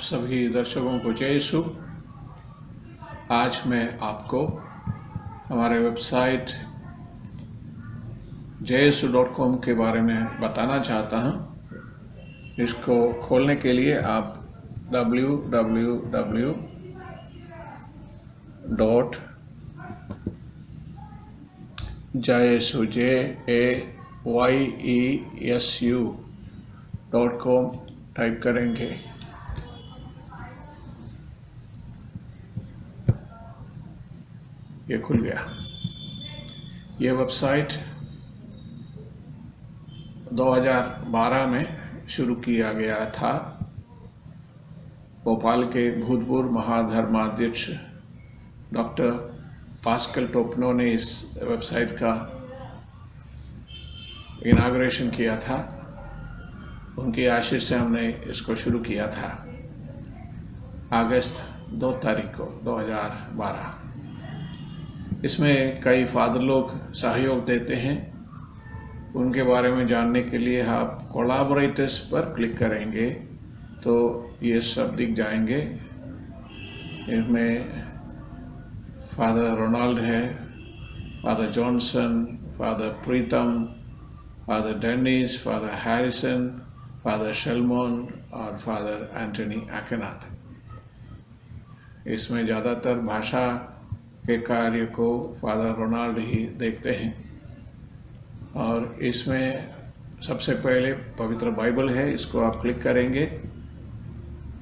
सभी दर्शकों को जय यीशु। आज मैं आपको हमारे वेबसाइट jyesu.com के बारे में बताना चाहता हूं। इसको खोलने के लिए आप www.jyesu.com टाइप करेंगे। ये खुल गया। ये वेबसाइट 2012 में शुरू किया गया था। भोपाल के भूतपूर्व महाधर्माध्यक्ष डॉक्टर पास्कल टोपनो ने इस वेबसाइट का इनाग्रेशन किया था। उनकी आशीष से हमने इसको शुरू किया था अगस्त 2 तारीख को 2012। इसमें कई फादर लोग सहयोग देते हैं। उनके बारे में जानने के लिए आप कोलैबोरेटर्स पर क्लिक करेंगे तो ये सब दिख जाएंगे। इसमें फादर रोनाल्ड है, father Johnson, father Pritam, father Dennis, father Harrison, father Shelmon और फादर एंटनी आकेनाथ। इसमें ज़्यादातर भाषा के कार्य को फादर रोनाल्ड ही देखते हैं। और इसमें सबसे पहले पवित्र बाइबल है, इसको आप क्लिक करेंगे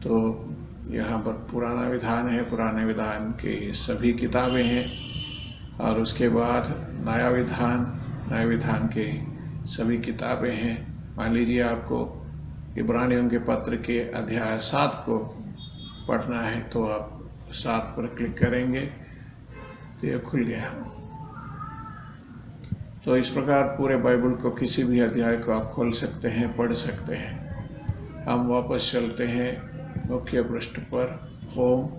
तो यहाँ पर पुराना विधान है, पुराने विधान की सभी किताबें हैं। और उसके बाद नया विधान, नए विधान के सभी किताबें हैं। मान लीजिए आपको इब्रानियों के पत्र के अध्याय 7 को पढ़ना है तो आप 7 पर क्लिक करेंगे तो ये खुल गया। तो इस प्रकार पूरे बाइबल को किसी भी अध्याय को आप खोल सकते हैं, पढ़ सकते हैं। हम वापस चलते हैं मुख्य पृष्ठ पर, होम,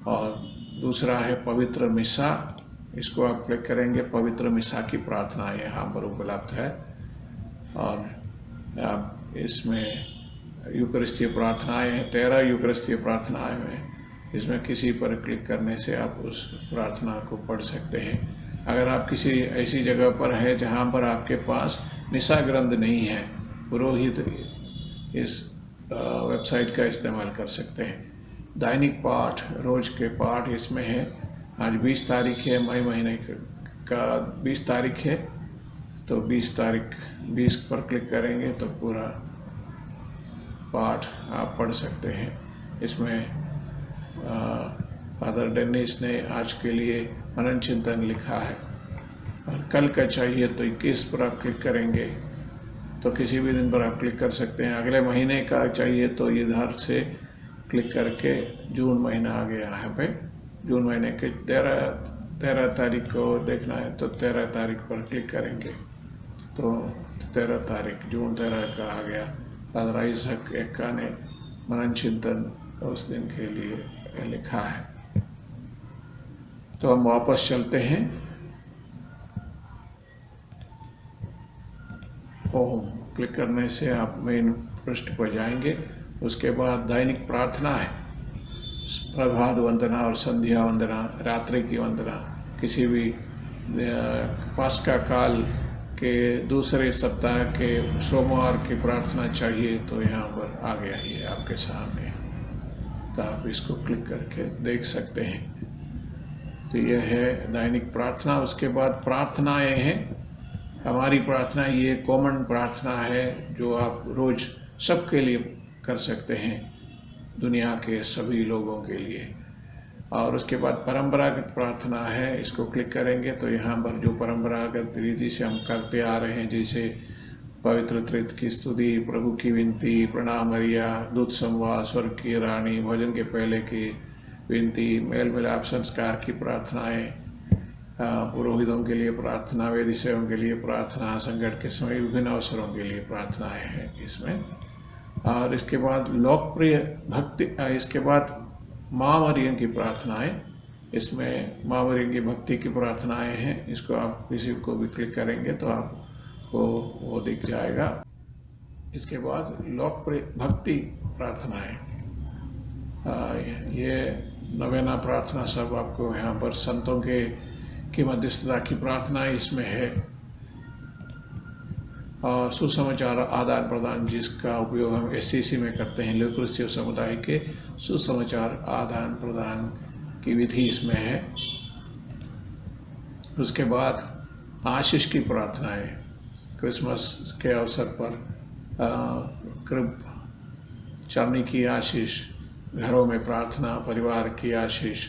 और दूसरा है पवित्र मिसा। इसको आप क्लिक करेंगे। पवित्र मिसा की प्रार्थना यहाँ पर उपलब्ध है और आप इसमें यूकरिस्तीय प्रार्थनाएं हैं, 13 यूकरिस्तीय प्रार्थनाएं हैं। इसमें किसी पर क्लिक करने से आप उस प्रार्थना को पढ़ सकते हैं। अगर आप किसी ऐसी जगह पर है जहाँ पर आपके पास मिसा ग्रंथ नहीं है, पुरोहित इस वेबसाइट का इस्तेमाल कर सकते हैं। दैनिक पाठ, रोज के पाठ इसमें है। आज 20 तारीख है, मई महीने का 20 तारीख है तो 20 पर क्लिक करेंगे तो पूरा पाठ आप पढ़ सकते हैं। इसमें फादर डेनिस ने आज के लिए मनन चिंतन लिखा है। और कल का चाहिए तो 21 पर आप क्लिक करेंगे तो किसी भी दिन पर आप क्लिक कर सकते हैं। अगले महीने का चाहिए तो इधर से क्लिक करके जून महीना आ गया है पे, जून महीने के 13 तारीख को देखना है तो 13 तारीख पर क्लिक करेंगे तो 13 तारीख जून 13 का आ गया। फादर आइजक एक्का ने मनन चिंतन उस दिन के लिए लिखा है। तो हम वापस चलते हैं। होम क्लिक करने से आप मेन पृष्ठ पर जाएंगे। उसके बाद दैनिक प्रार्थना है, प्रभात वंदना और संध्या वंदना, रात्रि की वंदना। किसी भी पास्का काल के दूसरे सप्ताह के सोमवार की प्रार्थना चाहिए तो यहाँ पर आ गया ये आपके सामने, तो आप इसको क्लिक करके देख सकते हैं। तो यह है दैनिक प्रार्थना। उसके बाद प्रार्थनाएं हैं। हमारी प्रार्थना ये कॉमन प्रार्थना है जो आप रोज सबके लिए कर सकते हैं, दुनिया के सभी लोगों के लिए। और उसके बाद परंपरागत प्रार्थना है, इसको क्लिक करेंगे तो यहाँ पर जो परंपरागत रीति से हम करते आ रहे हैं, जैसे पवित्र त्रित्व की स्तुति, प्रभु की विनती, प्रणाम मरिया, दूत संवाद, स्वर्ग की रानी, भोजन के पहले की विनती, मेल मिलाप संस्कार की प्रार्थनाएं, पुरोहितों के लिए प्रार्थना, वेदी सेवकों के लिए प्रार्थना, संकट के समय विभिन्न अवसरों के लिए प्रार्थनाएं हैं इसमें। और इसके बाद लोकप्रिय भक्ति, इसके बाद माँ मरियम की प्रार्थनाएं। इसमें माँ मरियम की भक्ति की प्रार्थनाएं हैं। इसको आप किसी को भी क्लिक करेंगे तो आपको वो दिख जाएगा। इसके बाद लोकप्रिय भक्ति प्रार्थनाएं, ये नवेना प्रार्थना सब आपको यहाँ पर संतों की मध्यस्थता की प्रार्थना इसमें है, और सुसमाचार आदान प्रदान जिसका उपयोग हम SCC में करते हैं, लोक क्रिस्तीय समुदाय के सुसमाचार आदान प्रदान की विधि इसमें है। उसके बाद आशीष की प्रार्थना है, क्रिसमस के अवसर पर कृप चरनी की आशीष, घरों में प्रार्थना, परिवार की आशीष,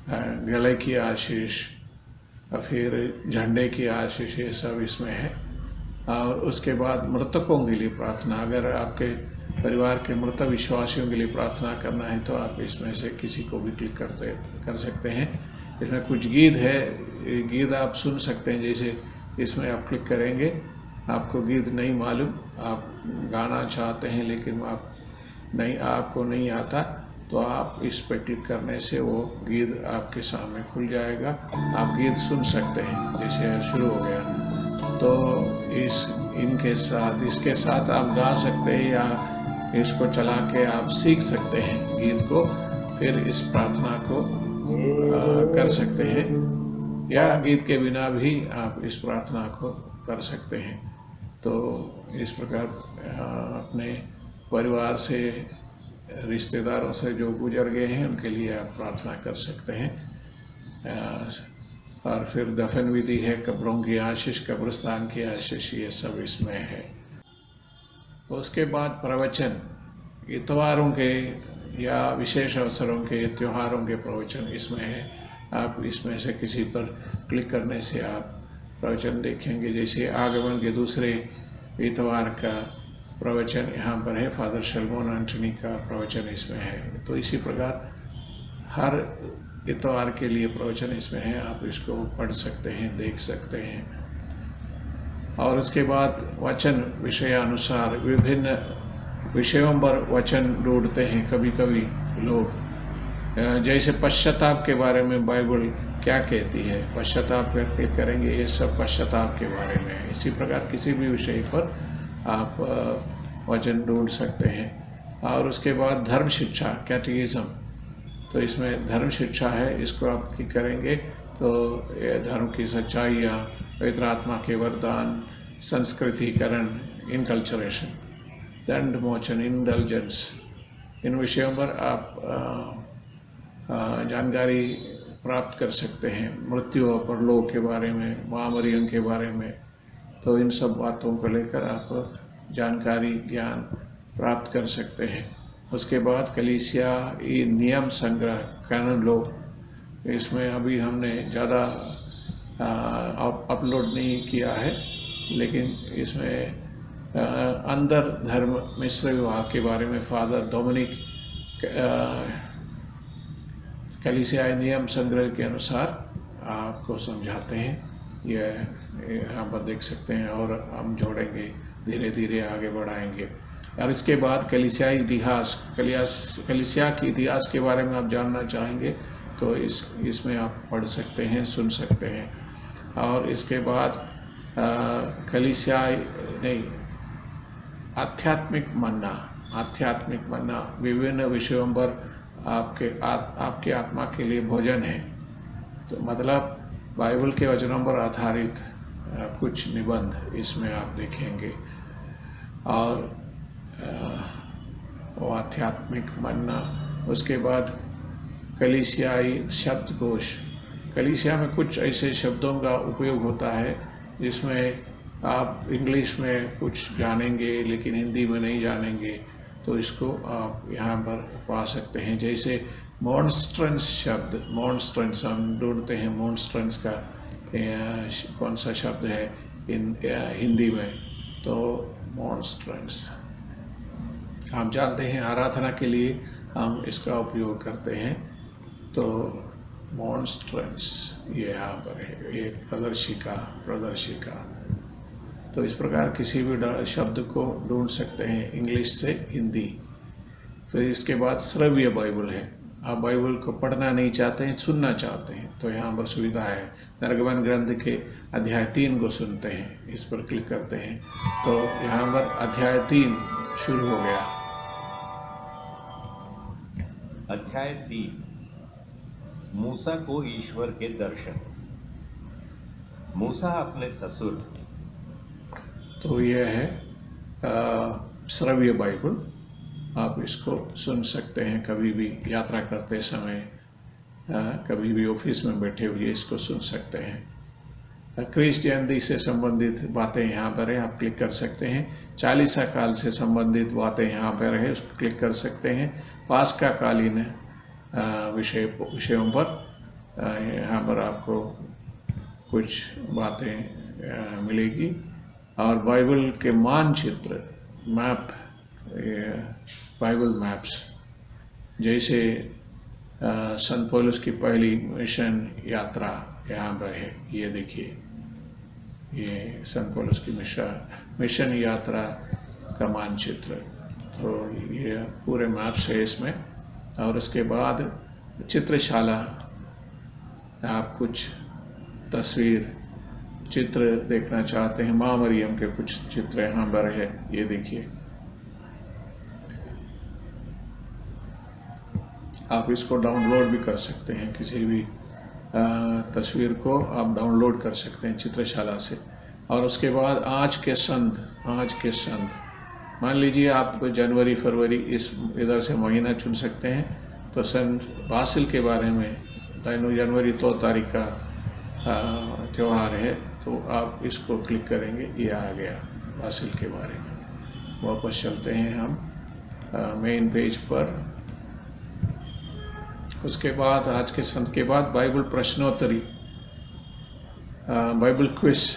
गले की आशीष, फिर झंडे की आशीष, ये सब इसमें है। और उसके बाद मृतकों के लिए प्रार्थना, अगर आपके परिवार के मृत विश्वासियों के लिए प्रार्थना करना है तो आप इसमें से किसी को भी क्लिक कर सकते हैं। इसमें कुछ गीत है, गीत आप सुन सकते हैं। जैसे इसमें आप क्लिक करेंगे, आपको गीत नहीं मालूम, आप गाना चाहते हैं लेकिन आपको नहीं आता, तो आप इस पर क्लिक करने से वो गीत आपके सामने खुल जाएगा, आप गीत सुन सकते हैं। जैसे शुरू हो गया, तो इसके साथ आप गा सकते हैं, या इसको चला के आप सीख सकते हैं गीत को, फिर इस प्रार्थना को कर सकते हैं, या गीत के बिना भी आप इस प्रार्थना को कर सकते हैं। तो इस प्रकार अपने परिवार से, रिश्तेदारों से जो गुजर गए हैं उनके लिए आप प्रार्थना कर सकते हैं। और फिर दफन विधि है, कब्रों की आशीष, कब्रिस्तान की आशीष, ये सब इसमें है। उसके बाद प्रवचन, इतवारों के या विशेष अवसरों के, त्योहारों के प्रवचन इसमें है। आप इसमें से किसी पर क्लिक करने से आप प्रवचन देखेंगे। जैसे आगमन के दूसरे इतवार का प्रवचन यहाँ पर है, फादर शलमोन एंटनी का प्रवचन इसमें है। तो इसी प्रकार हर इतवार के लिए प्रवचन इसमें है, आप इसको पढ़ सकते हैं, देख सकते हैं। और उसके बाद वचन विषयानुसार विभिन्न विषयों पर वचन ढूंढते हैं। कभी कभी लोग जैसे पश्चाताप के बारे में बाइबल क्या कहती है, पश्चाताप पर क्लिक करेंगे, ये सब पश्चाताप के बारे में है। इसी प्रकार किसी भी विषय पर आप वचन ढूंढ सकते हैं। और उसके बाद धर्म शिक्षा, कैटेकिज्म, तो इसमें धर्म शिक्षा है, इसको आप क्लिक करेंगे तो धर्म की सच्चाइयाँ, पवित्र आत्मा के वरदान, संस्कृतिकरण, इनकल्चरेशन, दंड मोचन, इंडल्जेंस, इन विषयों पर आप जानकारी प्राप्त कर सकते हैं। मृत्यु और परलोक के बारे में, महामरियों के बारे में, तो इन सब बातों को लेकर आप जानकारी, ज्ञान प्राप्त कर सकते हैं। उसके बाद कलीसिया नियम संग्रह, कैनन लॉ, इसमें अभी हमने ज़्यादा अपलोड नहीं किया है, लेकिन इसमें अंदर धर्म मिश्र विवाह के बारे में फादर डोमिनिक कलीसियाई नियम संग्रह के अनुसार आपको समझाते हैं। यह यहाँ पर देख सकते हैं, और हम जोड़ेंगे, धीरे धीरे आगे बढ़ाएंगे। और इसके बाद कलीसियाई इतिहास, कलीसिया के इतिहास के बारे में आप जानना चाहेंगे तो इसमें आप पढ़ सकते हैं, सुन सकते हैं। और इसके बाद कलीसियाई नहीं, आध्यात्मिक मन्ना विभिन्न विषयों पर आपके आत्मा के लिए भोजन है। तो मतलब बाइबल के वचनों पर आधारित कुछ निबंध इसमें आप देखेंगे। और वो आध्यात्मिक मन्ना। उसके बाद कलीसियाई शब्दकोश, कलीसिया में कुछ ऐसे शब्दों का उपयोग होता है जिसमें आप इंग्लिश में कुछ जानेंगे लेकिन हिंदी में नहीं जानेंगे, तो इसको आप यहाँ पर पा सकते हैं। जैसे मॉन्स्ट्रेंस शब्द, मॉन्स्ट्रेंस हम ढूंढते हैं, मॉन्स्ट्रेंस का कौन सा शब्द है हिंदी में, तो मॉन्स्ट्रेंस आप जानते हैं, आराधना के लिए हम इसका उपयोग करते हैं। तो मॉन्स्ट्रेंस ये यहाँ पर है, ये प्रदर्शिका। तो इस प्रकार किसी भी शब्द को ढूंढ सकते हैं इंग्लिश से हिंदी। फिर इसके बाद श्रव्य बाइबल है, आप बाइबल को पढ़ना नहीं चाहते हैं, सुनना चाहते हैं, तो यहाँ पर सुविधा है। निर्गमन ग्रंथ के अध्याय 3 को सुनते हैं, इस पर क्लिक करते हैं तो यहाँ पर अध्याय 3 शुरू हो गया। अध्याय 3 मूसा को ईश्वर के दर्शन। मूसा अपने ससुर। तो यह है श्रव्य बाइबल। आप इसको सुन सकते हैं कभी भी यात्रा करते समय, कभी भी ऑफिस में बैठे हुए इसको सुन सकते हैं। क्रिस्ट जयंती से संबंधित बातें यहाँ पर है, आप क्लिक कर सकते हैं। चालीसा काल से संबंधित बातें यहाँ पर है, उसको क्लिक कर सकते हैं। पास्का कालीन विषयों पर यहाँ पर आपको कुछ बातें मिलेगी। और बाइबल के मानचित्र, मैप, बाइबल मैप्स, जैसे संत पौलुस की पहली मिशन यात्रा यहाँ पर है। ये देखिए, ये संत पौलुस की मिशन यात्रा का मानचित्र। तो ये पूरे मैप्स है इसमें। और उसके बाद चित्रशाला, आप कुछ तस्वीर चित्र देखना चाहते हैं, माँ मरियम के कुछ चित्र यहाँ पर है, ये देखिए। आप इसको डाउनलोड भी कर सकते हैं, किसी भी तस्वीर को आप डाउनलोड कर सकते हैं चित्रशाला से। और उसके बाद आज के संत, मान लीजिए आप जनवरी फरवरी इस इधर से महीना चुन सकते हैं। तो संत बासिल के बारे में, जनवरी 2 तारीख का त्यौहार है, तो आप इसको क्लिक करेंगे, ये आ गया बासिल के बारे में। वापस चलते हैं हम मेन पेज पर। उसके बाद आज के संत के बाद बाइबल प्रश्नोत्तरी, बाइबल क्विज,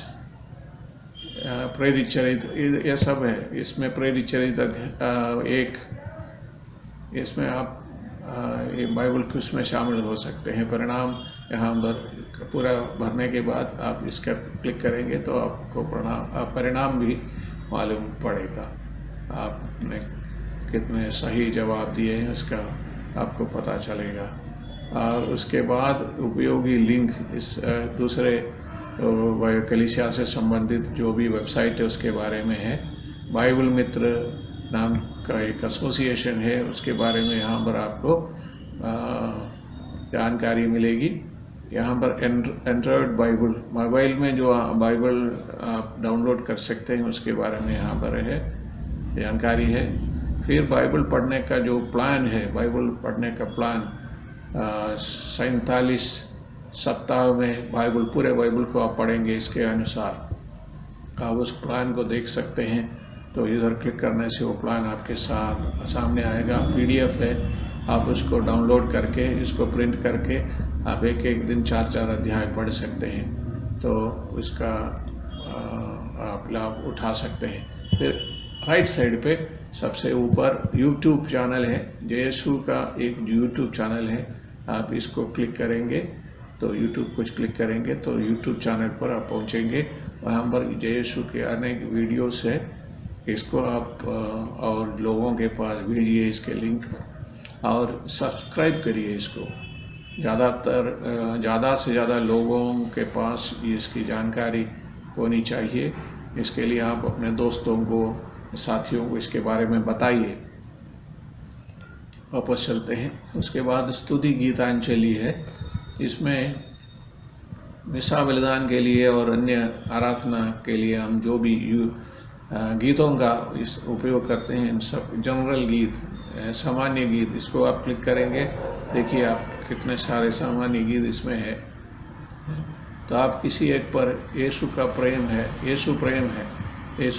प्रेरित चरित्र, ये सब है। इसमें प्रेरित चरित्र एक, इसमें आप ये बाइबल क्विज में शामिल हो सकते हैं। परिणाम यहाँ पूरा भरने के बाद आप इसका क्लिक करेंगे तो आपको परिणाम भी मालूम पड़ेगा, आपने कितने सही जवाब दिए हैं इसका आपको पता चलेगा। और उसके बाद उपयोगी लिंक, इस दूसरे कलीसिया से संबंधित जो भी वेबसाइट है उसके बारे में है। बाइबल मित्र नाम का एक एसोसिएशन है, उसके बारे में यहाँ पर आपको जानकारी मिलेगी। यहाँ पर एंड्रॉयड बाइबल, मोबाइल में जो बाइबल आप डाउनलोड कर सकते हैं उसके बारे में यहाँ पर है जानकारी है। फिर बाइबल पढ़ने का जो प्लान है, बाइबल पढ़ने का प्लान 47 सप्ताह में पूरे बाइबल को आप पढ़ेंगे, इसके अनुसार आप उस प्लान को देख सकते हैं। तो इधर क्लिक करने से वो प्लान आपके साथ सामने आएगा। PDF है, आप उसको डाउनलोड करके, इसको प्रिंट करके आप एक दिन 4 अध्याय पढ़ सकते हैं। तो इसका आप लाभ उठा सकते हैं। फिर राइट साइड पे सबसे ऊपर YouTube चैनल है, JSU का एक YouTube चैनल है। आप इसको क्लिक करेंगे तो YouTube कुछ क्लिक करेंगे तो YouTube चैनल पर आप पहुंचेंगे। वहाँ पर JSU के अनेक वीडियोस है, इसको आप और लोगों के पास भेजिए इसके लिंक, और सब्सक्राइब करिए इसको। ज़्यादा से ज़्यादा लोगों के पास इसकी जानकारी होनी चाहिए। इसके लिए आप अपने दोस्तों को, साथियों को इसके बारे में बताइए। वापस चलते हैं। उसके बाद स्तुति गीतांजलि है, इसमें मिसा बलिदान के लिए और अन्य आराधना के लिए हम जो भी गीतों का इस उपयोग करते हैं, सब जनरल गीत, सामान्य गीत, इसको आप क्लिक करेंगे। देखिए आप कितने सारे सामान्य गीत इसमें है। तो आप किसी एक पर यीशु का प्रेम है, यीशु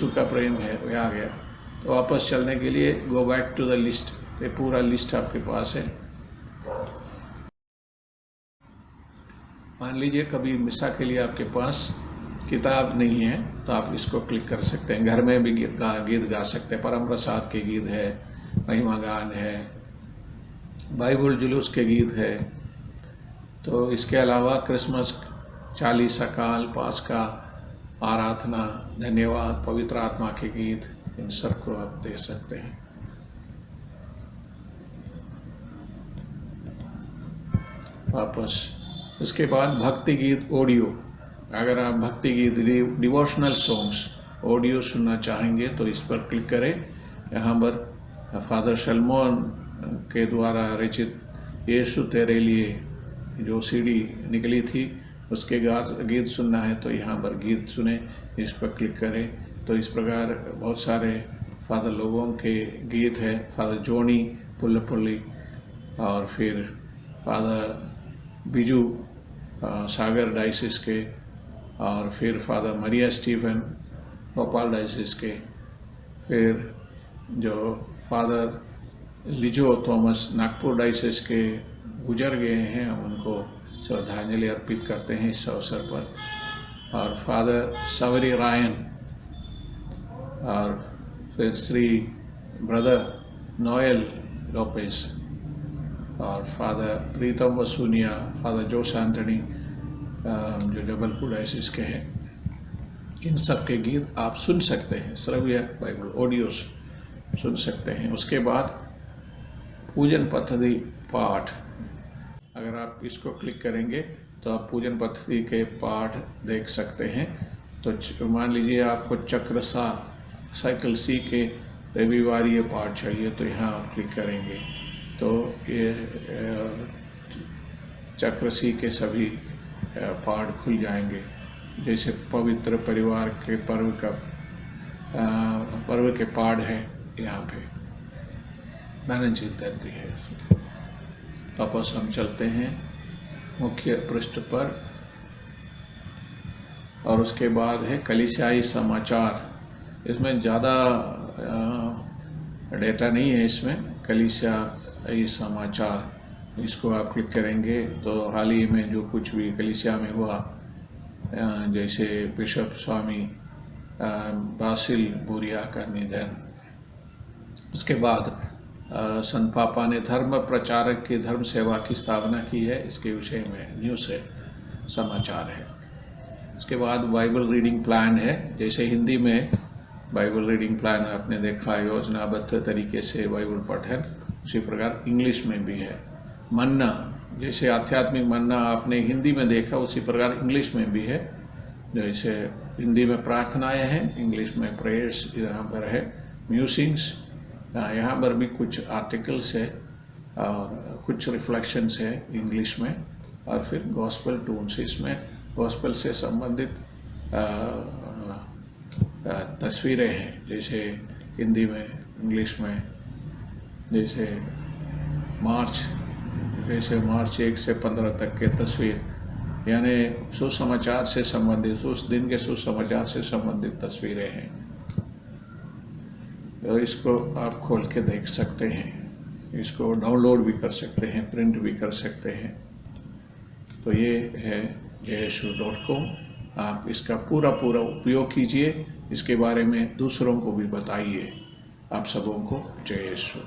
का प्रेम है, वो आ गया। तो वापस चलने के लिए go back to the list, ये पूरा लिस्ट आपके पास है। मान लीजिए कभी मिसा के लिए आपके पास किताब नहीं है तो आप इसको क्लिक कर सकते हैं। घर में भी गीत गा सकते हैं। परम प्रसाद के गीत है, महिमा गान है, बाइबल जुलूस के गीत है। तो इसके अलावा क्रिसमस, चालीसा काल, पास्का, आराधना, धन्यवाद, पवित्र आत्मा के गीत, इन सब को आप दे सकते हैं। वापस उसके बाद भक्ति गीत ऑडियो, अगर आप भक्ति गीत, डिवोशनल सॉन्ग्स ऑडियो सुनना चाहेंगे तो इस पर क्लिक करें। यहाँ पर फादर सलमोन के द्वारा रचित यीशु तेरे लिए जो सीडी निकली थी उसके गीत सुनना है तो यहाँ पर गीत सुने, इस पर क्लिक करें। तो इस प्रकार बहुत सारे फादर लोगों के गीत है, फादर जोनी पुल्लपल्ली और फिर फादर बिजू सागर डाइसिस के, और फिर फादर मरिया स्टीफन भोपाल डाइसिस के, फिर जो फादर लिजो थॉमस नागपुर डाइसिस के गुजर गए हैं, हम उनको श्रद्धांजलि अर्पित करते हैं इस अवसर पर। और फादर सवरी रायन और फिर श्री ब्रदर नोएल लोपेस और फादर प्रीतम वसूनिया, फादर जोस एंथनी जो जबलपुर डाइसिस के हैं, इन सब के गीत आप सुन सकते हैं, श्रव्य बाइबल ऑडियोस सुन सकते हैं। उसके बाद पूजन पद्धति पाठ, अगर आप इसको क्लिक करेंगे तो आप पूजन पद्धति के पाठ देख सकते हैं। तो मान लीजिए आपको चक्र साइकिल सी के रविवारीय पाठ चाहिए, तो यहाँ आप क्लिक करेंगे तो ये चक्र सी के सभी पाठ खुल जाएंगे। जैसे पवित्र परिवार के पर्व के पाठ है यहाँ पे, धनंजय दर्दी है। वापस हम चलते हैं मुख्य पृष्ठ पर, और उसके बाद है कलीसियाई समाचार। इसमें ज़्यादा डेटा नहीं है, इसमें कलीसियाई समाचार, इसको आप क्लिक करेंगे तो हाल ही में जो कुछ भी कलीसिया में हुआ, जैसे बिशप स्वामी बासिल बुरिया का निधन, उसके बाद संत पापा ने धर्म प्रचारक की धर्म सेवा की स्थापना की है, इसके विषय में न्यूज़ है, समाचार है। उसके बाद बाइबल रीडिंग प्लान है, जैसे हिंदी में बाइबल रीडिंग प्लान आपने देखा योजनाबद्ध तरीके से बाइबल पठन, उसी प्रकार इंग्लिश में भी है। मन्ना, जैसे आध्यात्मिक मन्ना आपने हिंदी में देखा, उसी प्रकार इंग्लिश में भी है। जैसे हिंदी में प्रार्थनाएं हैं, इंग्लिश में प्रेयर्स यहाँ पर है। म्यूजिंग्स, यहाँ पर भी कुछ आर्टिकल्स है और कुछ रिफ्लेक्शंस है इंग्लिश में, और फिर गॉस्पेल टून्स, इसमें गॉस्पेल से संबंधित तस्वीरें हैं, जैसे हिंदी में, इंग्लिश में। जैसे मार्च 1 से 15 तक के तस्वीर, यानी सुसमाचार से संबंधित, उस दिन के सुसमाचार से संबंधित तस्वीरें हैं। तो इसको आप खोल के देख सकते हैं, इसको डाउनलोड भी कर सकते हैं, प्रिंट भी कर सकते हैं। तो ये है jsu.com। आप इसका पूरा उपयोग कीजिए, इसके बारे में दूसरों को भी बताइए। आप सबों को जय यीशु।